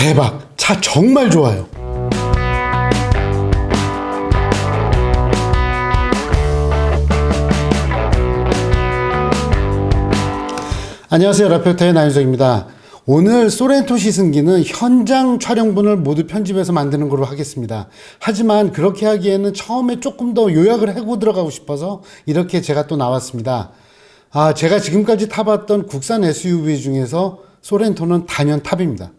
대박! 차 정말 좋아요. 안녕하세요. 라페오타의 나윤석입니다. 오늘 소렌토 시승기는 현장 촬영분을 모두 편집해서 만드는 걸로 하겠습니다. 하지만 그렇게 하기에는 처음에 조금 더 요약을 하고 들어가고 싶어서 이렇게 제가 또 나왔습니다. 제가 지금까지 타봤던 국산 SUV 중에서 소렌토는 단연 탑입니다.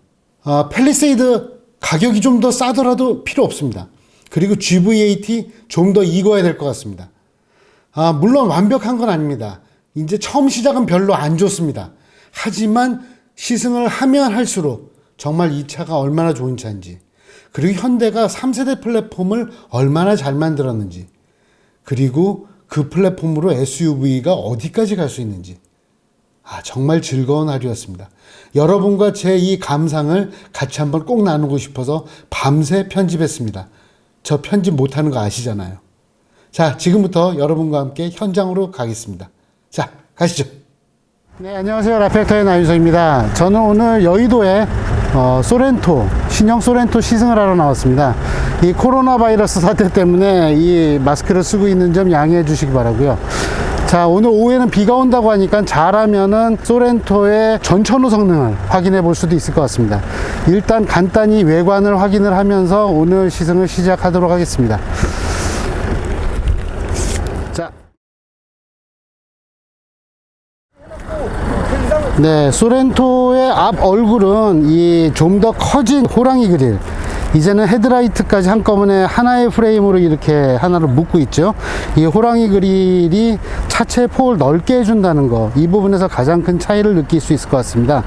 팰리세이드 가격이 좀 더 싸더라도 필요 없습니다. 그리고 GV80 좀 더 익어야 될 것 같습니다. 물론 완벽한 건 아닙니다. 이제 처음 시작은 별로 안 좋습니다. 하지만 시승을 하면 할수록 정말 이 차가 얼마나 좋은 차인지, 그리고 현대가 3세대 플랫폼을 얼마나 잘 만들었는지, 그리고 그 플랫폼으로 SUV가 어디까지 갈 수 있는지, 정말 즐거운 하루였습니다. 여러분과 제 이 감상을 같이 한번 꼭 나누고 싶어서 밤새 편집했습니다. 저 편집 못하는 거 아시잖아요. 자, 지금부터 여러분과 함께 현장으로 가겠습니다. 자, 가시죠. 네, 안녕하세요. 라페오타의 나윤석입니다. 저는 오늘 여의도에 소렌토, 신형 소렌토 시승을 하러 나왔습니다. 이 코로나 바이러스 사태 때문에 이 마스크를 쓰고 있는 점 양해해 주시기 바라고요. 자, 오늘 오후에는 비가 온다고 하니까 잘하면은 소렌토의 전천후 성능을 확인해 볼 수도 있을 것 같습니다. 일단 간단히 외관을 확인을 하면서 오늘 시승을 시작하도록 하겠습니다. 자, 네, 소렌토의 앞 얼굴은 이 좀 더 커진 호랑이 그릴, 이제는 헤드라이트까지 한꺼번에 하나의 프레임으로 이렇게 하나로 묶고 있죠. 이 호랑이 그릴이 차체 폭을 넓게 해준다는 거, 이 부분에서 가장 큰 차이를 느낄 수 있을 것 같습니다.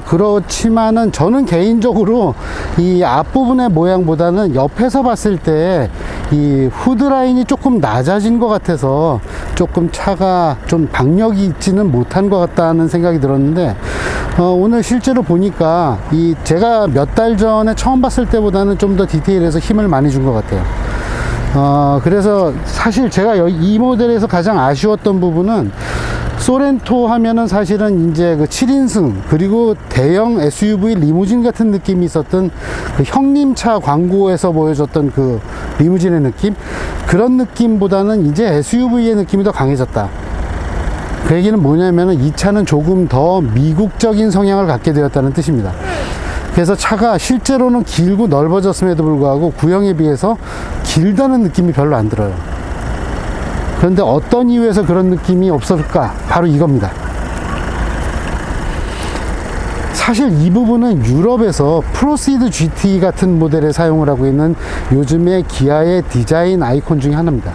그렇지만은 저는 개인적으로 이 앞부분의 모양보다는 옆에서 봤을 때 이 후드 라인이 조금 낮아진 것 같아서 조금 차가 좀 박력이 있지는 못한 것 같다는 생각이 들었는데, 오늘 실제로 보니까 이 제가 몇 달 전에 처음 봤을 때보다는 좀 더 디테일해서 힘을 많이 준 것 같아요. 그래서 사실 제가 이 모델에서 가장 아쉬웠던 부분은, 소렌토 하면은 사실은 이제 그 7인승 그리고 대형 SUV 리무진 같은 느낌이 있었던 그 형님차 광고에서 보여줬던 그 리무진의 느낌, 그런 느낌보다는 이제 SUV의 느낌이 더 강해졌다. 그 얘기는 뭐냐면은 이 차는 조금 더 미국적인 성향을 갖게 되었다는 뜻입니다. 그래서 차가 실제로는 길고 넓어졌음에도 불구하고 구형에 비해서 길다는 느낌이 별로 안 들어요. 그런데 어떤 이유에서 그런 느낌이 없었을까? 바로 이겁니다. 사실 이 부분은 유럽에서 프로시드 GT 같은 모델에 사용을 하고 있는 요즘의 기아의 디자인 아이콘 중에 하나입니다.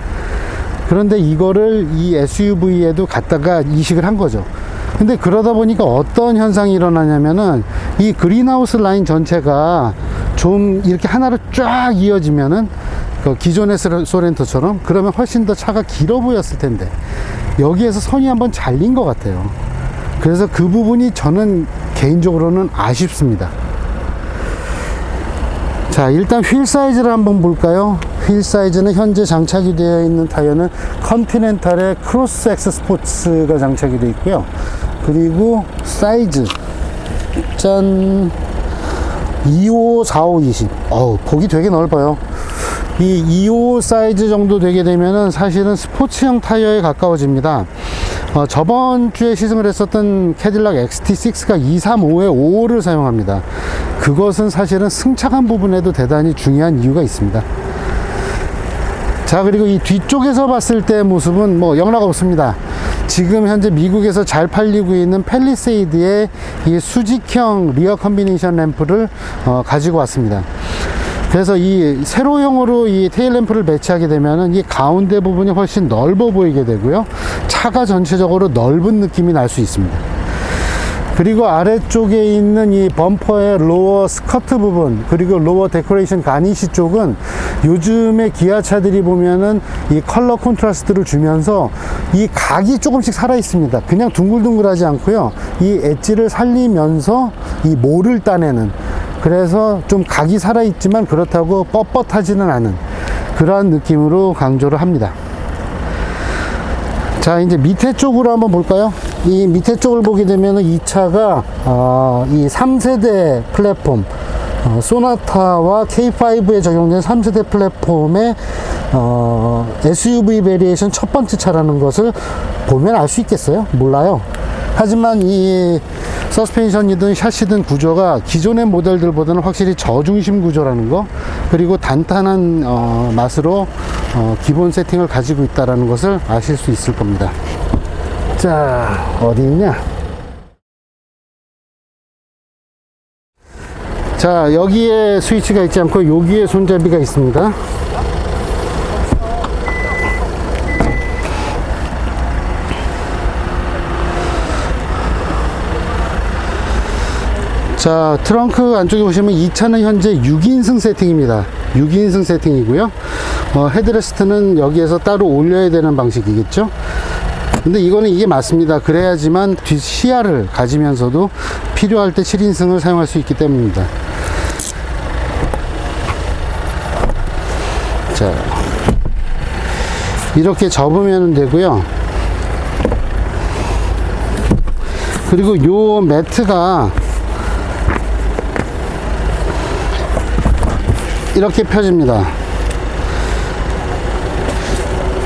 그런데 이거를 이 SUV에도 갖다가 이식을 한 거죠. 근데 그러다 보니까 어떤 현상이 일어나냐면은, 이 그린하우스 라인 전체가 좀 이렇게 하나로 쫙 이어지면은, 기존의 소렌토처럼, 그러면 훨씬 더 차가 길어 보였을 텐데 여기에서 선이 한번 잘린 것 같아요. 그래서 그 부분이 저는 개인적으로는 아쉽습니다. 자, 일단 휠 사이즈를 한번 볼까요? 휠 사이즈는 현재 장착이 되어 있는 타이어는 컨티넨탈의 크로스 X 스포츠가 장착이 되어 있고요. 그리고 사이즈 짠, 25, 45, 20. 폭이 되게 넓어요. 이 25 사이즈 정도 되게 되면은 사실은 스포츠형 타이어에 가까워집니다. 저번 주에 시승을 했었던 캐딜락 XT6가 235에 55를 사용합니다. 그것은 사실은 승차감 부분에도 대단히 중요한 이유가 있습니다. 자, 그리고 이 뒤쪽에서 봤을 때 모습은 뭐 영락 없습니다. 지금 현재 미국에서 잘 팔리고 있는 팰리세이드의 이 수직형 리어 컨비네이션 램프를 가지고 왔습니다. 그래서 이 세로형으로 이 테일 램프를 배치하게 되면은 이 가운데 부분이 훨씬 넓어 보이게 되고요. 차가 전체적으로 넓은 느낌이 날 수 있습니다. 그리고 아래쪽에 있는 이 범퍼의 로어 스커트 부분, 그리고 로어 데코레이션 가니시 쪽은 요즘에 기아차들이 보면은 이 컬러 콘트라스트를 주면서 이 각이 조금씩 살아 있습니다. 그냥 둥글둥글하지 않고요. 이 엣지를 살리면서 이 모를 따내는, 그래서 좀 각이 살아 있지만 그렇다고 뻣뻣하지는 않은 그러한 느낌으로 강조를 합니다. 자, 이제 밑에 쪽으로 한번 볼까요? 이 밑에 쪽을 보게 되면 이 차가 이 3세대 플랫폼 소나타와 K5에 적용된 3세대 플랫폼의 SUV 베리에이션 첫 번째 차라는 것을 보면 알 수 있겠어요? 몰라요. 하지만 이 서스펜션이든 샤시든 구조가 기존의 모델들보다는 확실히 저중심 구조라는 거, 그리고 단단한 맛으로 기본 세팅을 가지고 있다는 것을 아실 수 있을 겁니다. 자, 어디 있냐? 자, 여기에 스위치가 있지 않고 여기에 손잡이가 있습니다. 자, 트렁크 안쪽에 보시면 이 차는 현재 6인승 세팅입니다. 6인승 세팅이고요. 헤드레스트는 여기에서 따로 올려야 되는 방식이겠죠. 근데 이거는 이게 맞습니다. 그래야지만 뒷 시야를 가지면서도 필요할 때 7인승을 사용할 수 있기 때문입니다. 자, 이렇게 접으면 되고요. 그리고 요 매트가 이렇게 펴집니다.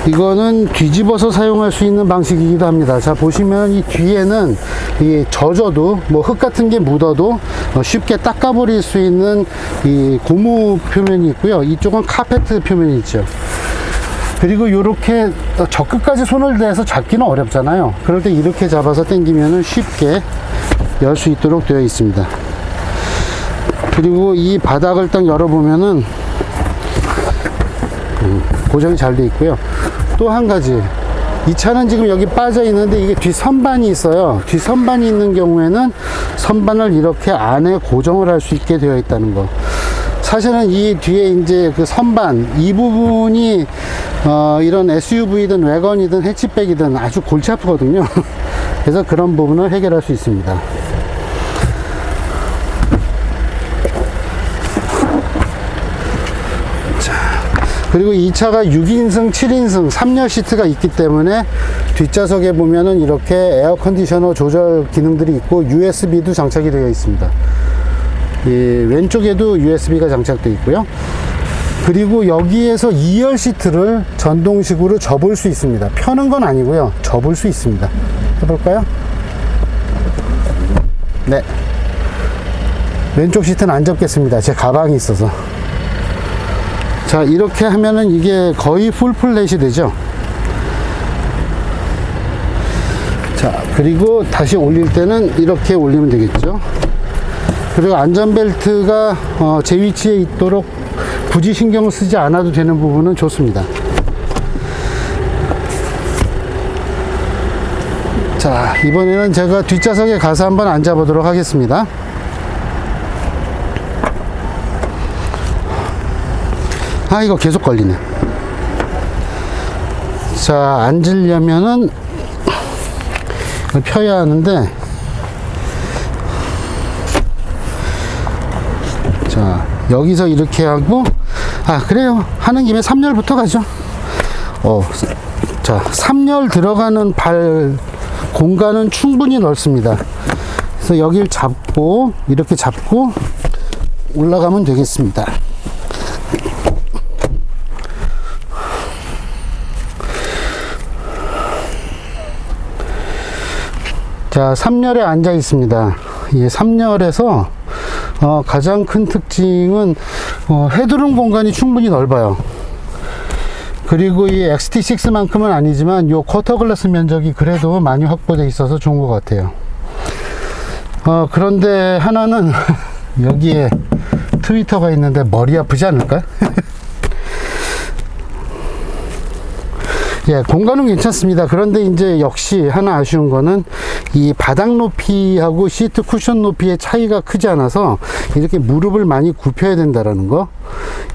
이거는 뒤집어서 사용할 수 있는 방식이기도 합니다. 자, 보시면 이 뒤에는 이 젖어도 뭐 흙 같은 게 묻어도 쉽게 닦아버릴 수 있는 이 고무 표면이 있고요. 이쪽은 카페트 표면이 있죠. 그리고 이렇게 저 끝까지 손을 대서 잡기는 어렵잖아요. 그럴 때 이렇게 잡아서 당기면 쉽게 열 수 있도록 되어 있습니다. 그리고 이 바닥을 딱 열어보면은 고정이 잘 되어 있고요. 또 한 가지, 이 차는 지금 여기 빠져 있는데 이게 뒷 선반이 있어요. 뒷 선반이 있는 경우에는 선반을 이렇게 안에 고정을 할 수 있게 되어 있다는 거. 사실은 이 뒤에 이제 그 선반 이 부분이 이런 SUV든 외건이든 해치백이든 아주 골치 아프거든요. 그래서 그런 부분을 해결할 수 있습니다. 그리고 이 차가 6인승, 7인승, 3열 시트가 있기 때문에 뒷좌석에 보면은 이렇게 에어 컨디셔너 조절 기능들이 있고 USB도 장착이 되어 있습니다. 이 왼쪽에도 USB가 장착되어 있고요. 그리고 여기에서 2열 시트를 전동식으로 접을 수 있습니다. 펴는 건 아니고요. 접을 수 있습니다. 해볼까요? 네. 왼쪽 시트는 안 접겠습니다. 제 가방이 있어서. 자, 이렇게 하면은 이게 거의 풀 플랫이 되죠. 자, 그리고 다시 올릴 때는 이렇게 올리면 되겠죠. 그리고 안전벨트가 제 위치에 있도록 굳이 신경을 쓰지 않아도 되는 부분은 좋습니다. 자, 이번에는 제가 뒷좌석에 가서 한번 앉아보도록 하겠습니다. 아, 이거 계속 걸리네. 자, 앉으려면은 이걸 펴야 하는데, 자, 여기서 이렇게 하고, 그래요. 하는 김에 3열부터 가죠. 자, 3열 들어가는 발 공간은 충분히 넓습니다. 그래서 여기를 잡고, 이렇게 잡고 올라가면 되겠습니다. 자, 3열에 앉아 있습니다. 이 3열에서 가장 큰 특징은 헤드룸 공간이 충분히 넓어요. 그리고 이 XT6만큼은 아니지만 요 쿼터 글라스 면적이 그래도 많이 확보되어 있어서 좋은 것 같아요. 그런데 하나는 여기에 트위터가 있는데 머리 아프지 않을까? 예, 공간은 괜찮습니다. 그런데 이제 역시 하나 아쉬운 거는 이 바닥 높이하고 시트 쿠션 높이의 차이가 크지 않아서 이렇게 무릎을 많이 굽혀야 된다라는 거,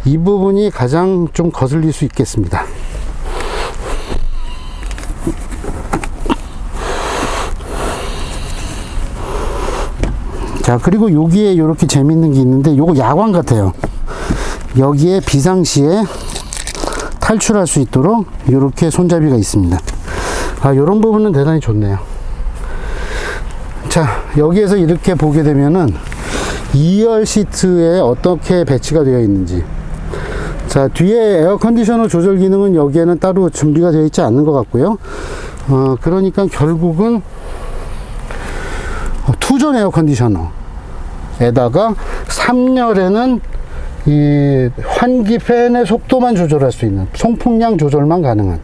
이 부분이 가장 좀 거슬릴 수 있겠습니다. 자, 그리고 여기에 이렇게 재밌는 게 있는데, 요거 야광 같아요. 여기에 비상시에 탈출할 수 있도록 이렇게 손잡이가 있습니다. 이런 부분은 대단히 좋네요. 자, 여기에서 이렇게 보게 되면은 2열 시트에 어떻게 배치가 되어 있는지. 자, 뒤에 에어 컨디셔너 조절 기능은 여기에는 따로 준비가 되어 있지 않는 것 같고요. 그러니까 결국은 투존 에어 컨디셔너에다가 3열에는 이 환기 팬의 속도만 조절할 수 있는, 송풍량 조절만 가능한,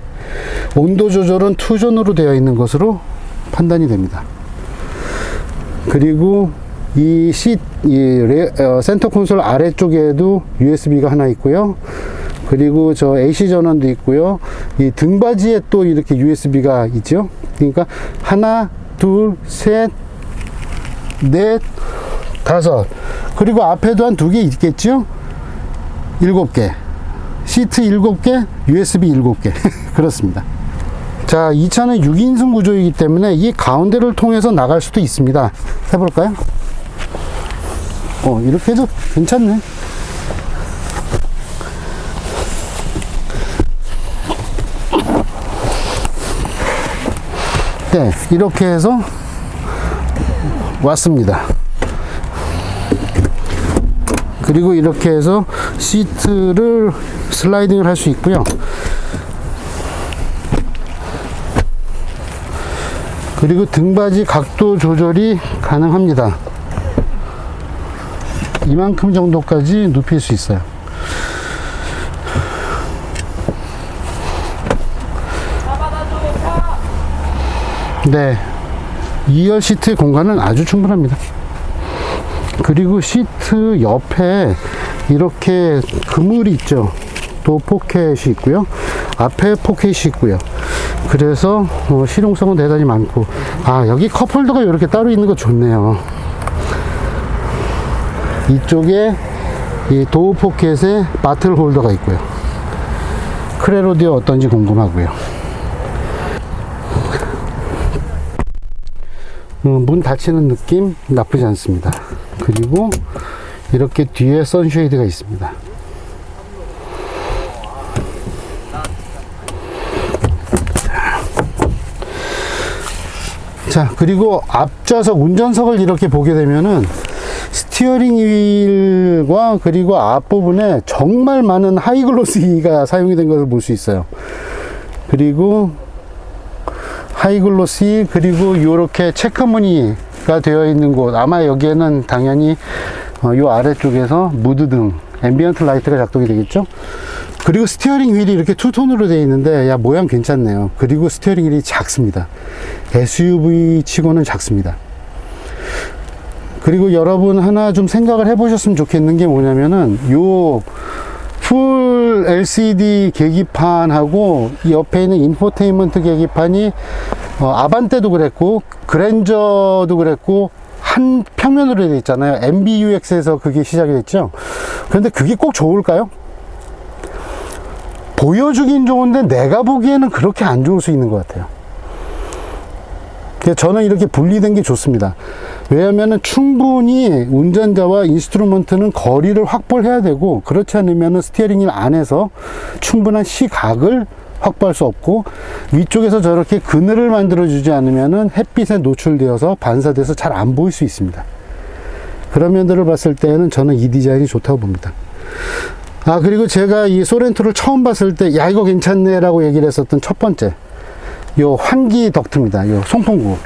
온도 조절은 투존으로 되어 있는 것으로 판단이 됩니다. 그리고 이 센터 콘솔 아래쪽에도 USB가 하나 있고요. 그리고 저 AC 전원도 있고요. 이 등받이에 또 이렇게 USB가 있죠. 그러니까 하나, 둘, 셋, 넷, 다섯. 그리고 앞에도 한 2개 있겠죠? 7개. 시트 7개, USB 7개. 그렇습니다. 자, 이 차는 6인승 구조이기 때문에 이 가운데를 통해서 나갈 수도 있습니다. 해볼까요? 이렇게 해도 괜찮네. 네, 이렇게 해서 왔습니다. 그리고 이렇게 해서 시트를 슬라이딩을 할 수 있고요. 그리고 등받이 각도 조절이 가능합니다. 이만큼 정도까지 눕힐 수 있어요. 네, 2열 시트의 공간은 아주 충분합니다. 그리고 시트 옆에 이렇게 그물이 있죠. 또 포켓이 있고요. 앞에 포켓이 있고요. 그래서 실용성은 대단히 많고, 여기 컵홀더가 이렇게 따로 있는 거 좋네요. 이쪽에 이 도어 포켓에 바틀 홀더가 있고요. 크레로디오 어떤지 궁금하고요. 문 닫히는 느낌 나쁘지 않습니다. 그리고 이렇게 뒤에 선쉐이드가 있습니다. 자, 그리고 앞좌석 운전석을 이렇게 보게 되면은 스티어링 휠과 그리고 앞부분에 정말 많은 하이글로시가 사용이 된 것을 볼 수 있어요. 그리고 하이글로시, 그리고 이렇게 체크무늬가 되어 있는 곳, 아마 여기에는 당연히 이 아래쪽에서 무드등, 앰비언트 라이트가 작동이 되겠죠. 그리고 스티어링 휠이 이렇게 투톤으로 되어 있는데, 모양 괜찮네요. 그리고 스티어링 휠이 작습니다. SUV 치고는 작습니다. 그리고 여러분 하나 좀 생각을 해보셨으면 좋겠는 게 뭐냐면은, 요 풀 LCD 계기판하고 이 옆에 있는 인포테인먼트 계기판이 아반떼도 그랬고 그랜저도 그랬고 한 평면으로 되어 있잖아요. MBUX에서 그게 시작이 됐죠. 그런데 그게 꼭 좋을까요? 보여주긴 좋은데 내가 보기에는 그렇게 안 좋을 수 있는 것 같아요. 그래서 저는 이렇게 분리된 게 좋습니다. 왜냐하면 충분히 운전자와 인스트루먼트는 거리를 확보를 해야 되고, 그렇지 않으면 스티어링 휠 안에서 충분한 시각을 확보할 수 없고, 위쪽에서 저렇게 그늘을 만들어 주지 않으면 햇빛에 노출되어서 반사돼서 잘 안 보일 수 있습니다. 그런 면들을 봤을 때는 저는 이 디자인이 좋다고 봅니다. 그리고 제가 이 소렌토를 처음 봤을 때 야 이거 괜찮네 라고 얘기를 했었던 첫 번째, 요 환기 덕트입니다. 요 송풍구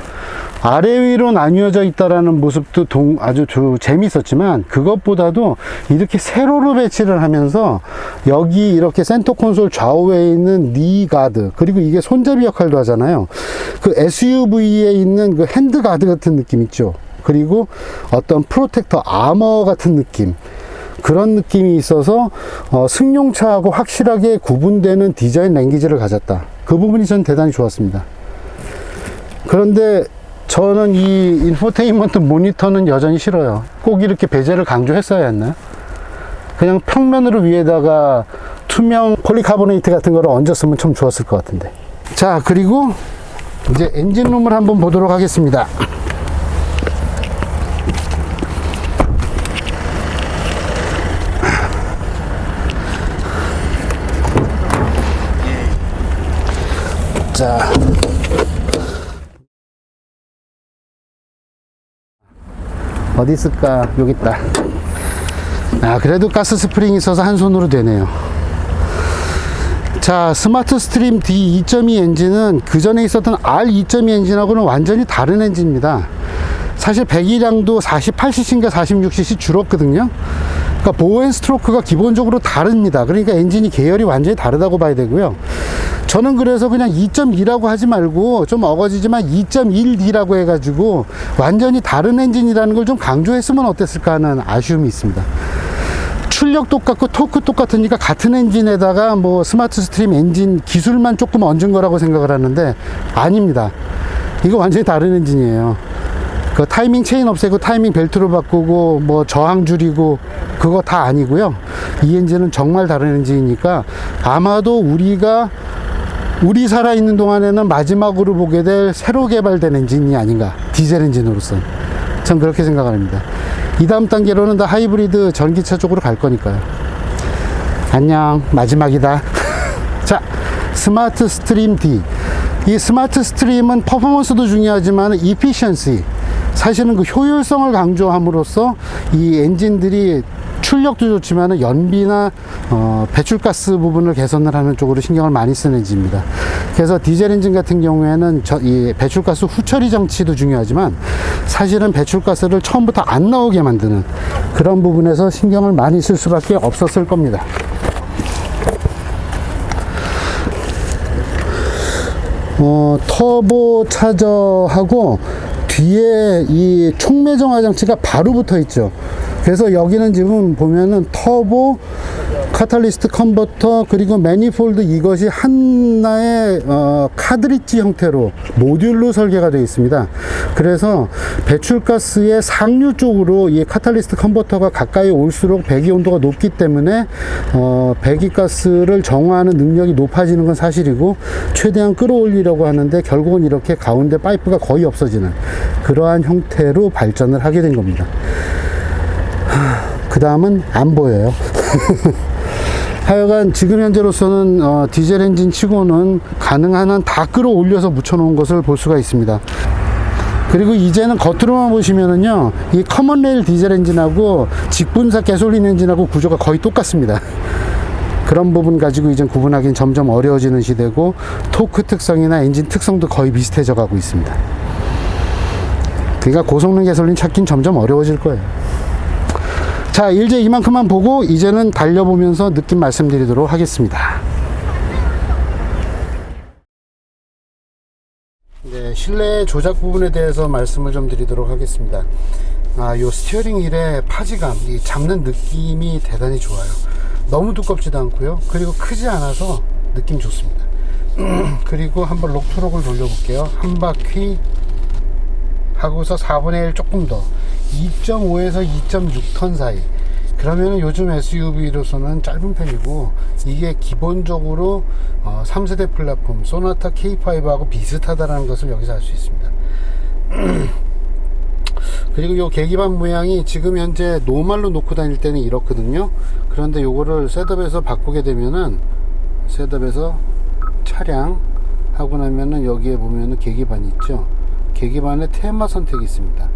아래 위로 나뉘어져 있다라는 모습도 아주 재밌었지만, 그것보다도 이렇게 세로로 배치를 하면서 여기 이렇게 센터 콘솔 좌우에 있는 니 가드, 그리고 이게 손잡이 역할도 하잖아요. 그 SUV에 있는 그 핸드 가드 같은 느낌 있죠. 그리고 어떤 프로텍터 아머 같은 느낌, 그런 느낌이 있어서 승용차하고 확실하게 구분되는 디자인 랭귀지를 가졌다. 그 부분이 전 대단히 좋았습니다. 그런데 저는 이 인포테인먼트 모니터는 여전히 싫어요. 꼭 이렇게 베젤을 강조했어야 했나요? 그냥 평면으로 위에다가 투명 폴리카보네이트 같은 거를 얹었으면 참 좋았을 것 같은데. 자, 그리고 이제 엔진룸을 한번 보도록 하겠습니다. 자, 어디 있을까? 여기 있다. 아, 그래도 가스 스프링이 있어서 한 손으로 되네요. 자, 스마트 스트림 D 2.2 엔진은 그 전에 있었던 R2.2 엔진하고는 완전히 다른 엔진입니다. 사실 배기량도 48cc인가 46cc 줄었거든요. 그러니까 보행 스트로크가 기본적으로 다릅니다. 그러니까 엔진이 계열이 완전히 다르다고 봐야 되고요. 저는 그래서 그냥 2.2라고 하지 말고 좀 어거지지만 2.1D라고 해가지고 완전히 다른 엔진이라는 걸 좀 강조했으면 어땠을까 하는 아쉬움이 있습니다. 출력 똑같고 토크 똑같으니까 같은 엔진에다가 뭐 스마트 스트림 엔진 기술만 조금 얹은 거라고 생각을 하는데 아닙니다. 이거 완전히 다른 엔진이에요. 그 타이밍 체인 없애고 타이밍 벨트로 바꾸고 뭐 저항 줄이고 그거 다 아니고요. 이 엔진은 정말 다른 엔진이니까 아마도 우리 살아있는 동안에는 마지막으로 보게 될 새로 개발된 엔진이 아닌가, 디젤 엔진으로서. 전 그렇게 생각합니다. 이 다음 단계로는 다 하이브리드 전기차 쪽으로 갈 거니까요. 안녕, 마지막이다. 자, 스마트 스트림 D. 이 스마트 스트림은 퍼포먼스도 중요하지만 이피션시, 사실은 그 효율성을 강조함으로써 이 엔진들이 출력도 좋지만 연비나 배출가스 부분을 개선을 하는 쪽으로 신경을 많이 쓰는 엔진입니다. 그래서 디젤 엔진 같은 경우에는 이 배출가스 후처리 장치도 중요하지만 사실은 배출가스를 처음부터 안 나오게 만드는 그런 부분에서 신경을 많이 쓸 수밖에 없었을 겁니다. 터보 차저하고 뒤에 이 촉매정화 장치가 바로 붙어 있죠. 그래서 여기는 지금 보면은 터보, 카탈리스트 컨버터, 그리고 매니폴드, 이것이 하나의 카드리지 형태로 모듈로 설계가 되어 있습니다. 그래서 배출가스의 상류 쪽으로 이 카탈리스트 컨버터가 가까이 올수록 배기 온도가 높기 때문에 배기가스를 정화하는 능력이 높아지는 건 사실이고, 최대한 끌어올리려고 하는데 결국은 이렇게 가운데 파이프가 거의 없어지는 그러한 형태로 발전을 하게 된 겁니다. 그 다음은 안 보여요. 하여간 지금 현재로서는 디젤 엔진 치고는 가능한 한 다 끌어올려서 묻혀놓은 것을 볼 수가 있습니다. 그리고 이제는 겉으로만 보시면은요, 이 커먼 레일 디젤 엔진하고 직분사 가솔린 엔진하고 구조가 거의 똑같습니다. 그런 부분 가지고 이제 구분하기는 점점 어려워지는 시대고, 토크 특성이나 엔진 특성도 거의 비슷해져 가고 있습니다. 그러니까 고성능 가솔린 찾긴 점점 어려워질 거예요. 자, 이제 이만큼만 보고 이제는 달려보면서 느낌 말씀드리도록 하겠습니다. 네, 실내 조작 부분에 대해서 말씀을 좀 드리도록 하겠습니다. 요 스티어링 휠의 파지감, 이 잡는 느낌이 대단히 좋아요. 너무 두껍지도 않고요. 그리고 크지 않아서 느낌 좋습니다. 그리고 한번 록트록을 돌려볼게요. 한 바퀴 하고서 4분의 1 조금 더, 2.5에서 2.6톤 사이. 그러면 요즘 SUV로서는 짧은 편이고, 이게 기본적으로 3세대 플랫폼 소나타 K5하고 비슷하다는 것을 여기서 알 수 있습니다. 그리고 요 계기판 모양이 지금 현재 노멀로 놓고 다닐 때는 이렇거든요. 그런데 요거를 셋업에서 바꾸게 되면은, 셋업에서 차량 하고 나면은 여기에 보면은 계기판이 있죠. 계기판에 테마 선택이 있습니다.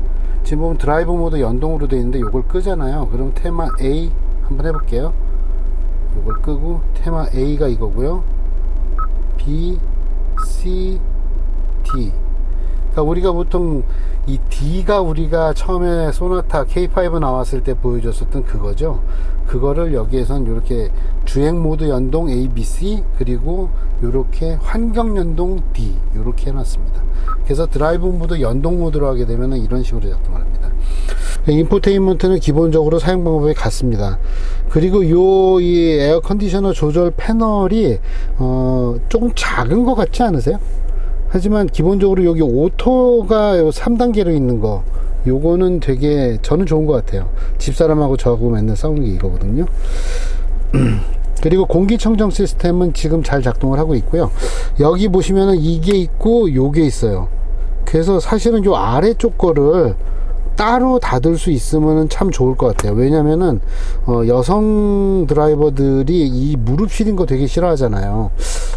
지금 보면 드라이브 모드 연동으로 되어 있는데 요걸 끄잖아요. 그럼 테마 A 한번 해볼게요. 요걸 끄고 테마 A가 이거고요. B, C, D. 그러니까 우리가 보통 이 D가 우리가 처음에 소나타 K5 나왔을 때 보여줬었던 그거죠. 그거를 여기에선 이렇게 주행 모드 연동 A, B, C, 그리고 이렇게 환경 연동 D 이렇게 해놨습니다. 그래서 드라이브 모드 연동 모드로 하게 되면 이런 식으로 작동을 합니다. 인포테인먼트는 기본적으로 사용 방법이 같습니다. 그리고 이 에어 컨디셔너 조절 패널이 조금 작은 것 같지 않으세요? 하지만 기본적으로 여기 오토가 3단계로 있는 거, 요거는 되게 저는 좋은 것 같아요. 집사람하고 저하고 맨날 싸우는 게 이거거든요. 그리고 공기청정 시스템은 지금 잘 작동을 하고 있고요. 여기 보시면은 이게 있고 요게 있어요. 그래서 사실은 요 아래쪽 거를 따로 닫을 수 있으면 참 좋을 것 같아요. 왜냐면은 여성 드라이버들이 이 무릎 시린 거 되게 싫어하잖아요.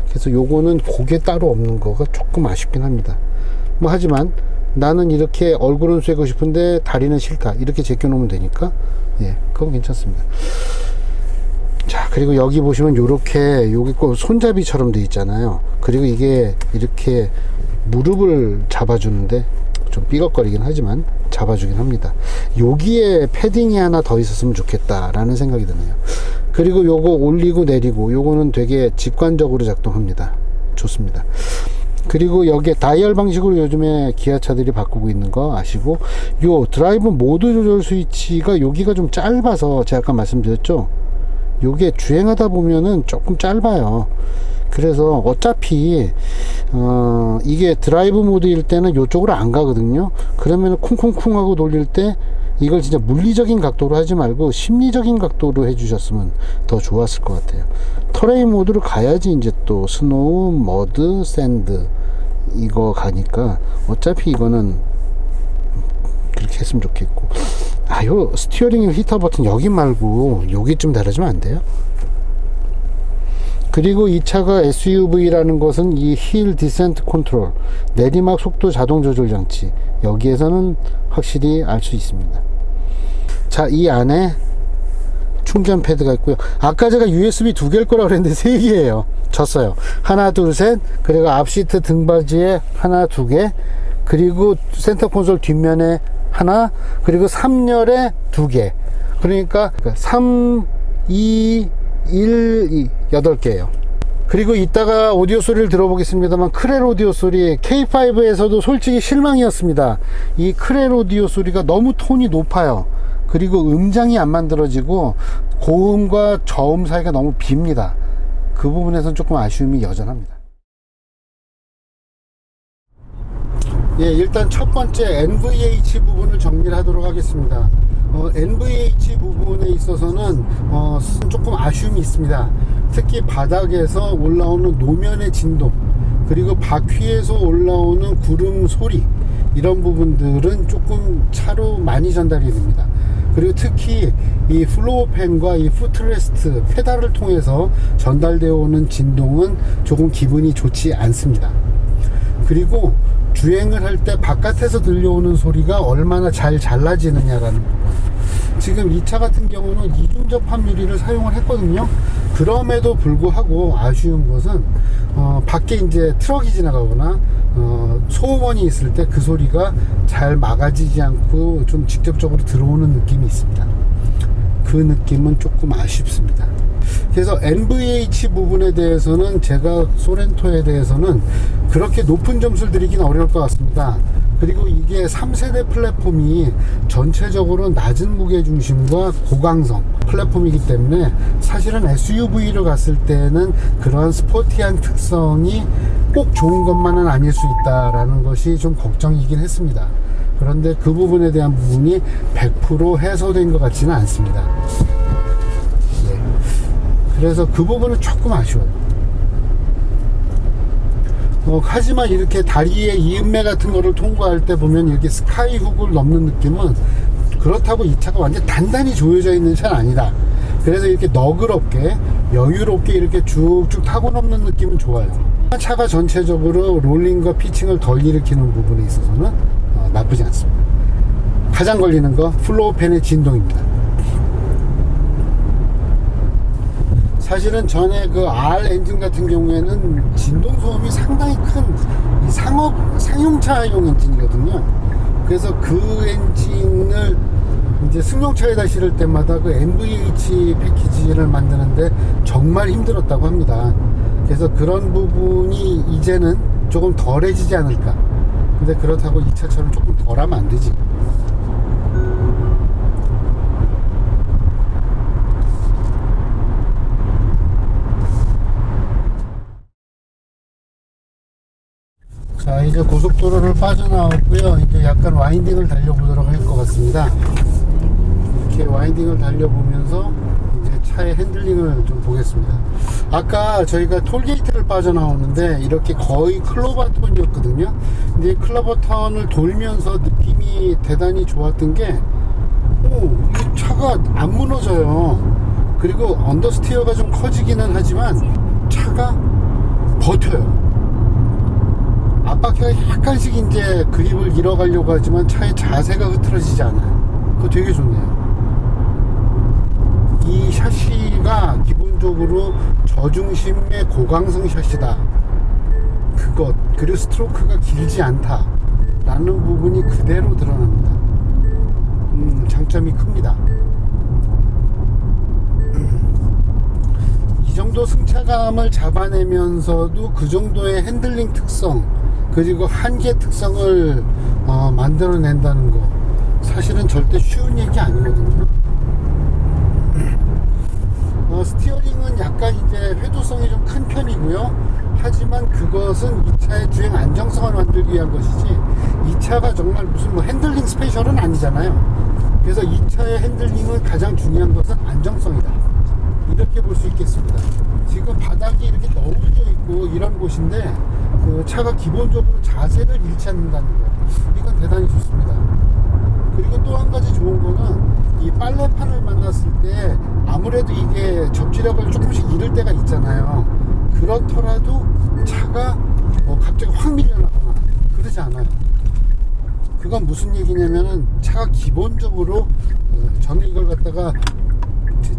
그래서 요거는 고개 따로 없는 거가 조금 아쉽긴 합니다. 뭐 하지만 나는 이렇게 얼굴은 쐬고 싶은데 다리는 싫다, 이렇게 제껴놓으면 되니까, 예, 그건 괜찮습니다. 자, 그리고 여기 보시면 요렇게 여기 꼭 손잡이처럼 돼 있잖아요. 그리고 이게 이렇게 무릎을 잡아주는데 좀 삐걱거리긴 하지만 잡아주긴 합니다. 여기에 패딩이 하나 더 있었으면 좋겠다 라는 생각이 드네요. 그리고 요거 올리고 내리고 요거는 되게 직관적으로 작동합니다. 좋습니다. 그리고 여기에 다이얼 방식으로 요즘에 기아차들이 바꾸고 있는 거 아시고, 요 드라이브 모드 조절 스위치가 여기가 좀 짧아서 제가 아까 말씀드렸죠, 요게 주행하다 보면은 조금 짧아요. 그래서 어차피 이게 드라이브 모드일 때는 요쪽으로 안 가거든요. 그러면 쿵쿵쿵 하고 돌릴 때 이걸 진짜 물리적인 각도로 하지 말고 심리적인 각도로 해주셨으면 더 좋았을 것 같아요. 터레인 모드로 가야지 이제 또 스노우, 머드, 샌드 이거 가니까 어차피 이거는 그렇게 했으면 좋겠고, 요 스티어링 히터 버튼 여기 말고 여기 좀 달아주면 안 돼요? 그리고 이 차가 SUV라는 것은 이 힐 디센트 컨트롤, 내리막 속도 자동 조절 장치, 여기에서는 확실히 알 수 있습니다. 자, 이 안에 충전 패드가 있고요. 아까 제가 USB 2개일 거라고 그랬는데 3개예요. 졌어요. 하나, 둘, 셋. 그리고 앞시트 등받이에 하나, 2개. 그리고 센터 콘솔 뒷면에 하나, 그리고 3열에 2개. 그러니까 3, 2, 1, 2, 8개예요. 그리고 이따가 오디오 소리를 들어보겠습니다만, 크렐 오디오 소리, K5에서도 솔직히 실망이었습니다. 이 크렐 오디오 소리가 너무 톤이 높아요. 그리고 음장이 안 만들어지고 고음과 저음 사이가 너무 빕니다. 그 부분에서는 조금 아쉬움이 여전합니다. 예, 일단 첫 번째 NVH 부분을 정리를 하도록 하겠습니다. NVH 부분에 있어서는 조금 아쉬움이 있습니다. 특히 바닥에서 올라오는 노면의 진동, 그리고 바퀴에서 올라오는 구름 소리, 이런 부분들은 조금 차로 많이 전달이 됩니다. 그리고 특히 이 플로어 팬과 이 푸트레스트 페달을 통해서 전달되어 오는 진동은 조금 기분이 좋지 않습니다. 그리고 주행을 할 때 바깥에서 들려오는 소리가 얼마나 잘 잘라지느냐라는 부분. 지금 이 차 같은 경우는 이중접합 유리를 사용을 했거든요. 그럼에도 불구하고 아쉬운 것은 밖에 이제 트럭이 지나가거나 소음원이 있을 때 그 소리가 잘 막아지지 않고 좀 직접적으로 들어오는 느낌이 있습니다. 그 느낌은 조금 아쉽습니다. 그래서 NVH 부분에 대해서는 제가 소렌토에 대해서는 그렇게 높은 점수를 드리긴 어려울 것 같습니다. 그리고 이게 3세대 플랫폼이 전체적으로 낮은 무게중심과 고강성 플랫폼이기 때문에 사실은 SUV를 갔을 때는 그러한 스포티한 특성이 꼭 좋은 것만은 아닐 수 있다라는 것이 좀 걱정이긴 했습니다. 그런데 그 부분에 대한 부분이 100% 해소된 것 같지는 않습니다. 예. 그래서 그 부분은 조금 아쉬워요. 하지만 이렇게 다리에 이음매 같은 거를 통과할 때 보면 이렇게 스카이훅을 넘는 느낌은, 그렇다고 이 차가 완전 단단히 조여져 있는 차는 아니다. 그래서 이렇게 너그럽게 여유롭게 이렇게 쭉쭉 타고 넘는 느낌은 좋아요. 차가 전체적으로 롤링과 피칭을 덜 일으키는 부분에 있어서는 나쁘지 않습니다. 가장 걸리는 거 플로어 팬의 진동입니다. 사실은 전에 그 R 엔진 같은 경우에는 진동 소음이 상당히 큰 상용차용 엔진이거든요. 그래서 그 엔진을 이제 승용차에다 실을 때마다 그 NVH 패키지를 만드는데 정말 힘들었다고 합니다. 그래서 그런 부분이 이제는 조금 덜해지지 않을까. 근데 그렇다고 이 차처럼 조금 덜하면 안 되지. 자, 이제 고속도로를 빠져나왔고요. 이제 약간 와인딩을 달려보도록 할 것 같습니다. 이렇게 와인딩을 달려보면서 이제 차의 핸들링을 좀 보겠습니다. 아까 저희가 톨게이트를 빠져나오는데 이렇게 거의 클로버 턴이었거든요. 근데 이 클로버 턴을 돌면서 느낌이 대단히 좋았던 게, 이 차가 안 무너져요. 그리고 언더스티어가 좀 커지기는 하지만 차가 버텨요. 앞바퀴가 약간씩 이제 그립을 잃어가려고 하지만 차의 자세가 흐트러지지 않아요. 그거 되게 좋네요. 이 샤시가 기본적으로 저중심의 고강성 샤시다. 그것, 그리고 스트로크가 길지 않다 라는 부분이 그대로 드러납니다. 장점이 큽니다. 이 정도 승차감을 잡아내면서도 그 정도의 핸들링 특성 그리고 한계 특성을 만들어낸다는 거 사실은 절대 쉬운 얘기 아니거든요. 스티어링은 약간 이제 회도성이 좀 큰 편이고요. 하지만 그것은 이 차의 주행 안정성을 만들기 위한 것이지 이 차가 정말 무슨 뭐 핸들링 스페셜은 아니잖아요. 그래서 이 차의 핸들링은 가장 중요한 것은 안정성이다. 이렇게 볼 수 있겠습니다. 지금 바닥이 이렇게 너울져 있고 이런 곳인데 그 차가 기본적으로 자세를 잃지 않는다는 거, 이건 대단히 좋습니다. 그리고 또 한 가지 좋은 거는 이 빨래판을 만났을 때 아무래도 이게 접지력을 조금씩 잃을 때가 있잖아요. 그렇더라도 차가 뭐 갑자기 확 밀려나거나 그러지 않아요. 그건 무슨 얘기냐면은 차가 기본적으로 저는 이걸 갖다가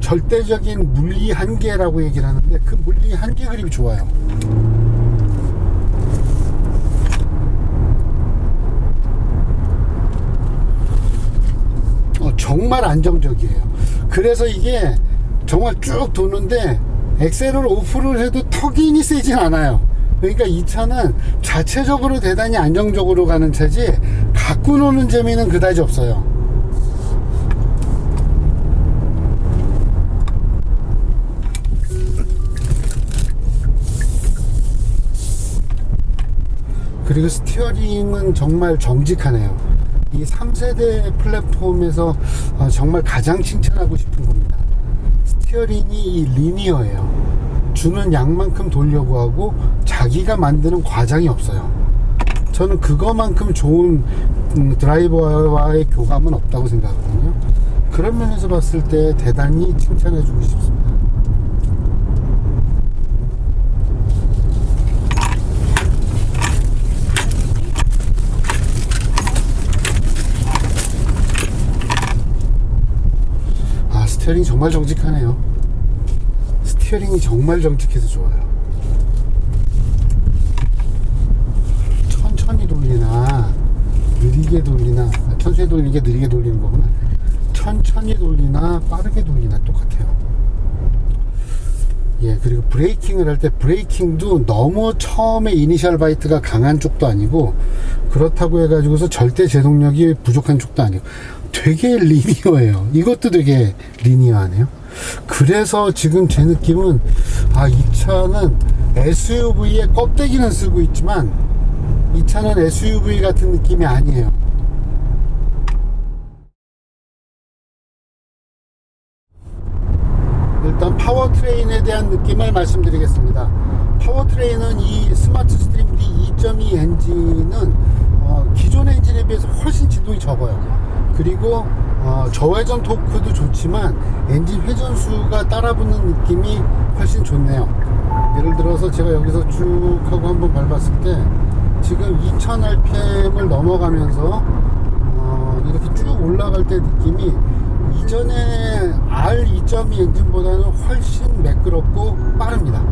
절대적인 물리 한계라고 얘기를 하는데 그 물리 한계 그립이 좋아요. 정말 안정적이에요. 그래서 이게 정말 쭉 도는데 엑셀을 오프를 해도 턱인이 세진 않아요. 그러니까 이 차는 자체적으로 대단히 안정적으로 가는 차지 갖고 노는 재미는 그다지 없어요. 그리고 스티어링은 정말 정직하네요. 이 3세대 플랫폼에서 정말 가장 칭찬하고 싶은 겁니다. 스티어링이 리니어예요. 주는 양만큼 돌려고 하고 자기가 만드는 과장이 없어요. 저는 그거만큼 좋은 드라이버와의 교감은 없다고 생각하거든요. 그런 면에서 봤을 때 대단히 칭찬해주고 싶습니다. 스티어링이 정말 정직하네요. 스티어링이 정말 정직해서 좋아요. 천천히 돌리나 느리게 돌리나, 천천히 돌리게 느리게 돌리는 거구나. 천천히 돌리나 빠르게 돌리나 똑같아요. 예, 그리고 브레이킹을 할 때 브레이킹도 너무 처음에 이니셜 바이트가 강한 쪽도 아니고 그렇다고 해가지고서 절대 제동력이 부족한 쪽도 아니고 되게 리니어예요. 이것도 되게 리니어하네요. 그래서 지금 제 느낌은 이 차는 SUV의 껍데기는 쓰고 있지만 이 차는 SUV 같은 느낌이 아니에요. 일단 파워트레인에 대한 느낌을 말씀드리겠습니다. 파워트레인은 이 스마트 스트림 D 2.2 엔진은 기존 엔진에 비해서 훨씬 진동이 적어요. 그리고 저회전 토크도 좋지만 엔진 회전수가 따라붙는 느낌이 훨씬 좋네요. 예를 들어서 제가 여기서 쭉 하고 한번 밟았을 때 지금 2000rpm을 넘어가면서 이렇게 쭉 올라갈 때 느낌이 이전에 R2.2 엔진보다는 훨씬 매끄럽고 빠릅니다.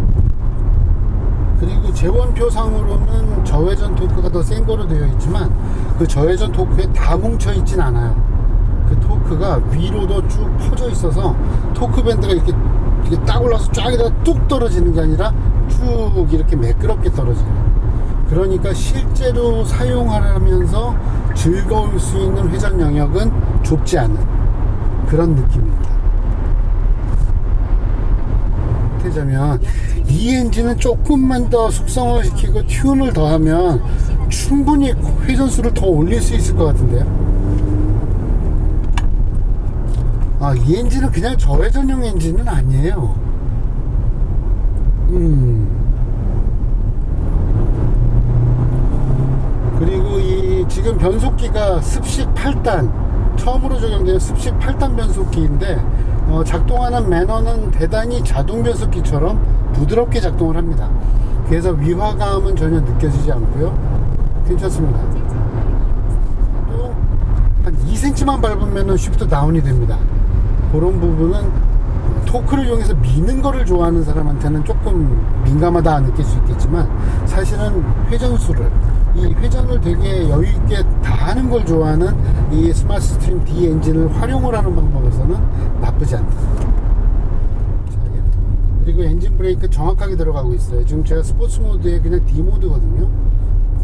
그리고 재원표상으로는 저회전 토크가 더 센 거로 되어 있지만 그 저회전 토크에 다 뭉쳐 있진 않아요. 그 토크가 위로도 쭉 퍼져 있어서 토크 밴드가 이렇게 딱 올라서 쫙에다가 뚝 떨어지는 게 아니라 쭉 이렇게 매끄럽게 떨어지는, 그러니까 실제로 사용하면서 즐거울 수 있는 회전 영역은 좁지 않은 그런 느낌입니다. 자면 이 엔진은 조금만 더 숙성을 시키고 튠을 더하면 충분히 회전수를 더 올릴 수 있을 것 같은데요. 이 엔진은 그냥 저회전용 엔진은 아니에요. 그리고 이 지금 변속기가 습식 8단 처음으로 적용된 습식 8단 변속기인데 작동하는 매너는 대단히 자동 변속기처럼 부드럽게 작동을 합니다. 그래서 위화감은 전혀 느껴지지 않고요. 괜찮습니다. 또 한 2cm만 밟으면 쉬프트 다운이 됩니다. 그런 부분은 토크를 이용해서 미는 거를 좋아하는 사람한테는 조금 민감하다 느낄 수 있겠지만, 사실은 회전수를, 이 회전을 되게 여유있게 다 하는 걸 좋아하는 이 스마트 스트림 D 엔진을 활용을 하는 방법에서는 나쁘지 않다. 그리고 엔진 브레이크 정확하게 들어가고 있어요. 지금 제가 스포츠 모드에 그냥 D 모드거든요.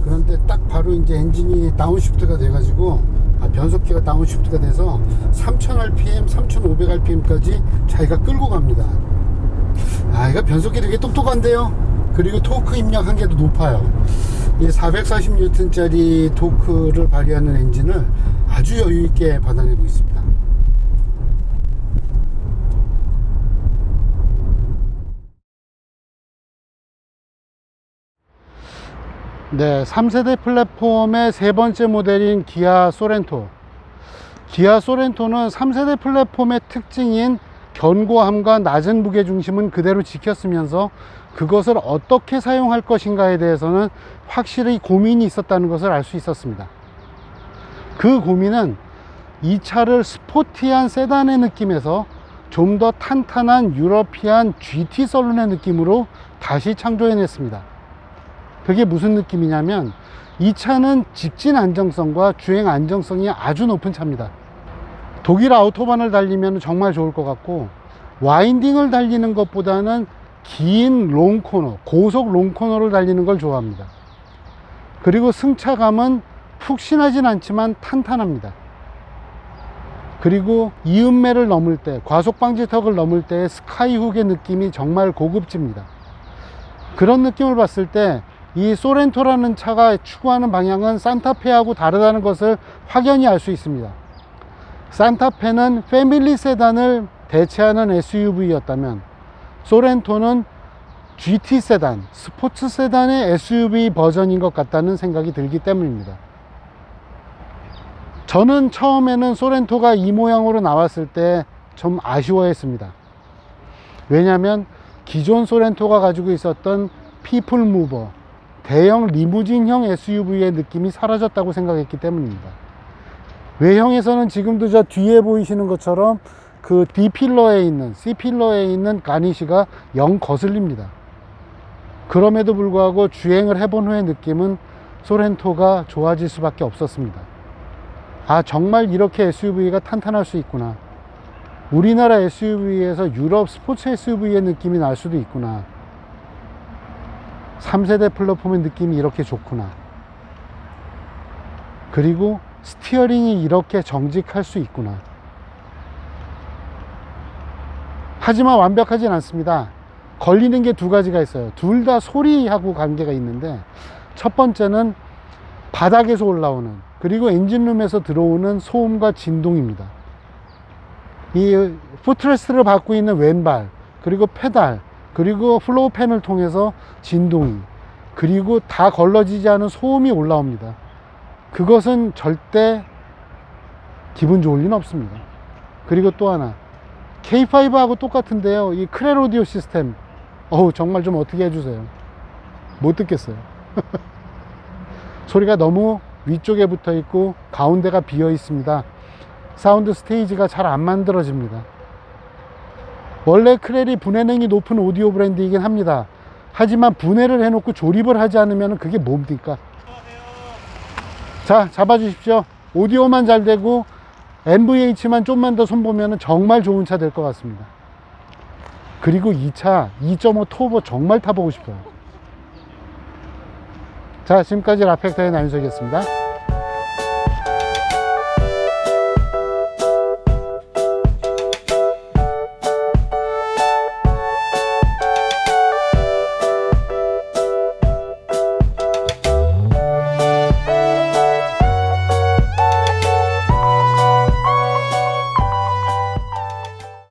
그런데 딱 바로 이제 엔진이 다운시프트가 돼가지고, 변속기가 다운시프트가 돼서 3000rpm, 3500rpm까지 자기가 끌고 갑니다. 이거 변속기 되게 똑똑한데요. 그리고 토크 입력 한계도 높아요. 이 440N짜리 토크를 발휘하는 엔진을 아주 여유있게 받아내고 있습니다. 네, 3세대 플랫폼의 세 번째 모델인 기아 소렌토. 기아 소렌토는 3세대 플랫폼의 특징인 견고함과 낮은 무게중심은 그대로 지켰으면서 그것을 어떻게 사용할 것인가에 대해서는 확실히 고민이 있었다는 것을 알 수 있었습니다. 그 고민은 이 차를 스포티한 세단의 느낌에서 좀 더 탄탄한 유러피안 GT 설론의 느낌으로 다시 창조해냈습니다. 그게 무슨 느낌이냐면, 이 차는 직진 안정성과 주행 안정성이 아주 높은 차입니다. 독일 아우토반을 달리면 정말 좋을 것 같고, 와인딩을 달리는 것보다는 긴 롱코너, 고속 롱코너를 달리는 걸 좋아합니다. 그리고 승차감은 푹신하진 않지만 탄탄합니다. 그리고 이음매를 넘을 때, 과속방지턱을 넘을 때의 스카이훅의 느낌이 정말 고급집니다. 그런 느낌을 봤을 때 이 소렌토라는 차가 추구하는 방향은 산타페하고 다르다는 것을 확연히 알 수 있습니다. 산타페는 패밀리 세단을 대체하는 SUV였다면, 소렌토는 GT 세단, 스포츠 세단의 SUV 버전인 것 같다는 생각이 들기 때문입니다. 저는 처음에는 소렌토가 이 모양으로 나왔을 때 좀 아쉬워했습니다. 왜냐하면 기존 소렌토가 가지고 있었던 피플 무버, 대형 리무진형 SUV의 느낌이 사라졌다고 생각했기 때문입니다. 외형에서는 지금도 저 뒤에 보이시는 것처럼 그 D필러에 있는, C필러에 있는 가니쉬가 영 거슬립니다. 그럼에도 불구하고 주행을 해본 후의 느낌은 소렌토가 좋아질 수밖에 없었습니다. 정말 이렇게 SUV가 탄탄할 수 있구나. 우리나라 SUV에서 유럽 스포츠 SUV의 느낌이 날 수도 있구나. 3세대 플랫폼의 느낌이 이렇게 좋구나. 그리고 스티어링이 이렇게 정직할 수 있구나. 하지만 완벽하진 않습니다. 걸리는 게 두 가지가 있어요. 둘 다 소리하고 관계가 있는데, 첫 번째는 바닥에서 올라오는, 그리고 엔진룸에서 들어오는 소음과 진동입니다. 이 푸트레스트를 받고 있는 왼발, 그리고 페달, 그리고 플로우팬을 통해서 진동이, 그리고 다 걸러지지 않은 소음이 올라옵니다. 그것은 절대 기분 좋을 리는 없습니다. 그리고 또 하나, K5하고 똑같은데요, 이 크렐 오디오 시스템, 정말 좀 어떻게 해주세요. 못 듣겠어요. 소리가 너무 위쪽에 붙어 있고 가운데가 비어 있습니다. 사운드 스테이지가 잘 안 만들어집니다. 원래 크렐이 분해능이 높은 오디오 브랜드이긴 합니다. 하지만 분해를 해놓고 조립을 하지 않으면 그게 뭡니까? 자, 잡아주십시오. 오디오만 잘 되고 NVH만 좀만 더 손보면 정말 좋은 차 될 것 같습니다. 그리고 이 차 2.5 터보 정말 타보고 싶어요. 자, 지금까지 라펙터의 나윤석이었습니다.